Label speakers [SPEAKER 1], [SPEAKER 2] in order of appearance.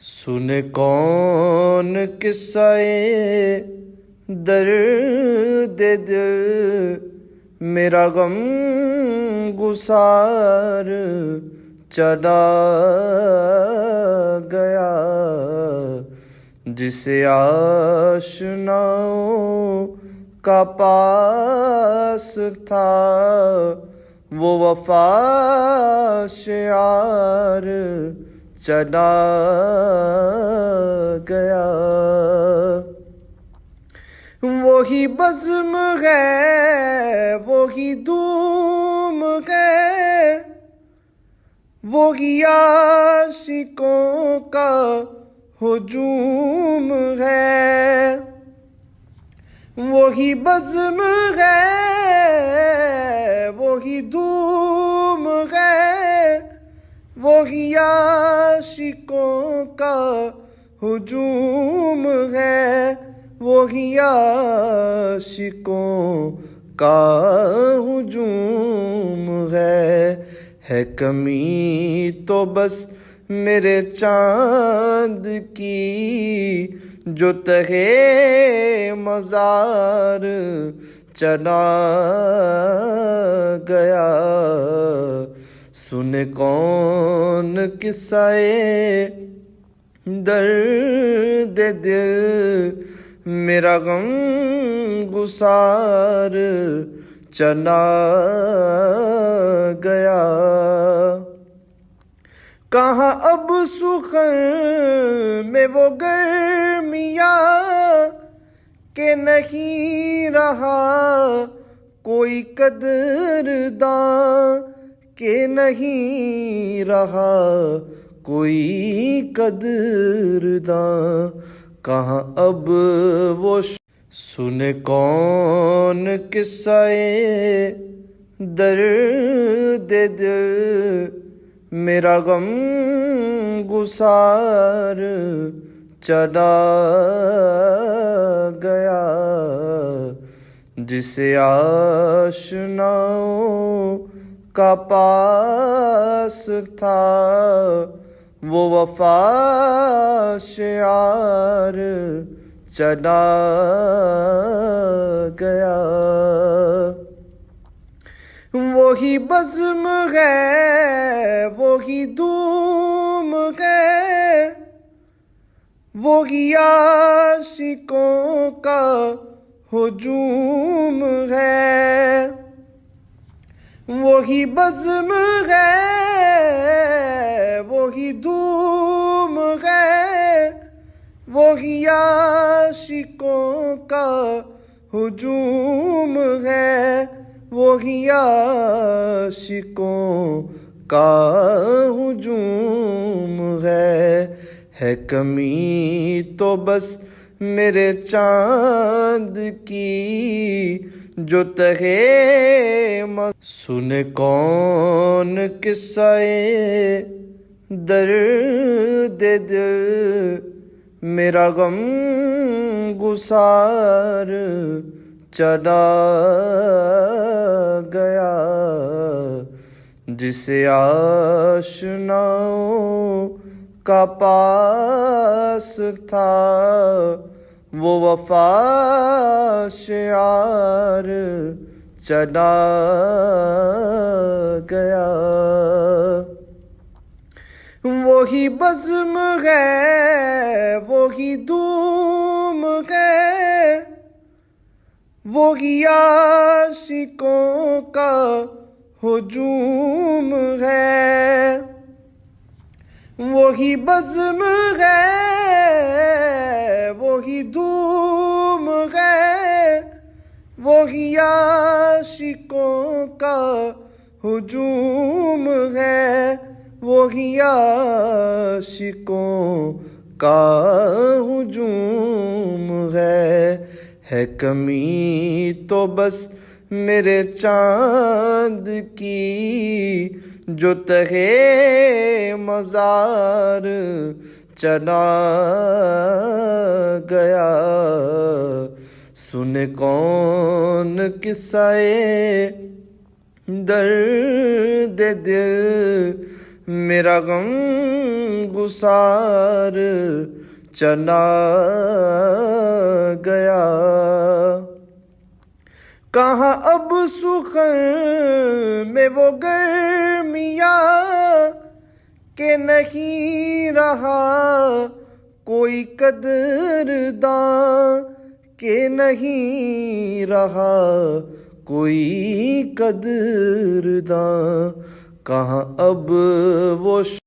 [SPEAKER 1] سنے کون قصہ درد دل، میرا غم گسار چلا گیا، جسے آشناؤں کا پاس تھا وہ وفا شعار چلا گیا۔ وہی بزم ہے، وہی دھوم ہے، وہی عاشقوں کا ہجوم ہے۔ وہی بزم ہے، وہی دھوم ہے، وہی عاشقوں کا ہجوم ہے، وہی عاشقوں کا ہجوم ہے کمی تو بس میرے چاند کی جو تہے مزار چلا گیا۔ سنے کون قصہ درد دل، میرا غم گسار چلا گیا۔ کہاں اب سخن میں وہ گرمیاں کہ نہیں رہا کوئی قدرداں، کہ نہیں رہا کوئی قدرداں۔ کہاں اب وہ سنے کون قصہ درد دل، میرا غم گسار چلا گیا، جسے آشناؤں کا پاس تھا وہ وفا شعار چلا گیا۔ وہی بزم ہے، وہی دھوم ہے، وہی عاشقوں کا ہجوم ہے۔ وہی بزم ہے، وہی دھوم ہے، وہی عاشقوں کا ہجوم ہے، وہی عاشقوں کا ہجوم ہے کمی تو بس میرے چاند کی جو تہے سنے کون قصہ درد دل، میرا غم گسار چلا گیا، جسے آشناؤں کا پاس تھا وہ وفا شعار چلا گیا۔ وہی بزم ہے، وہی دھوم ہے، وہی عاشقوں کا ہجوم ہے۔ وہی بزم ہے، وہی دھوم ہے، وہی عاشقوں کا ہجوم ہے، وہی عاشقوں کا ہجوم ہے کمی تو بس میرے چاند کی جو تہے مزار چلا گیا۔ سنے کون قصہ درد دل، میرا غم گسار چلا گیا. کہاں اب سخن میں وہ گرمیاں کہ نہیں رہا کوئی قدرداں، کہ نہیں رہا کوئی قدرداں. کہاں اب وہ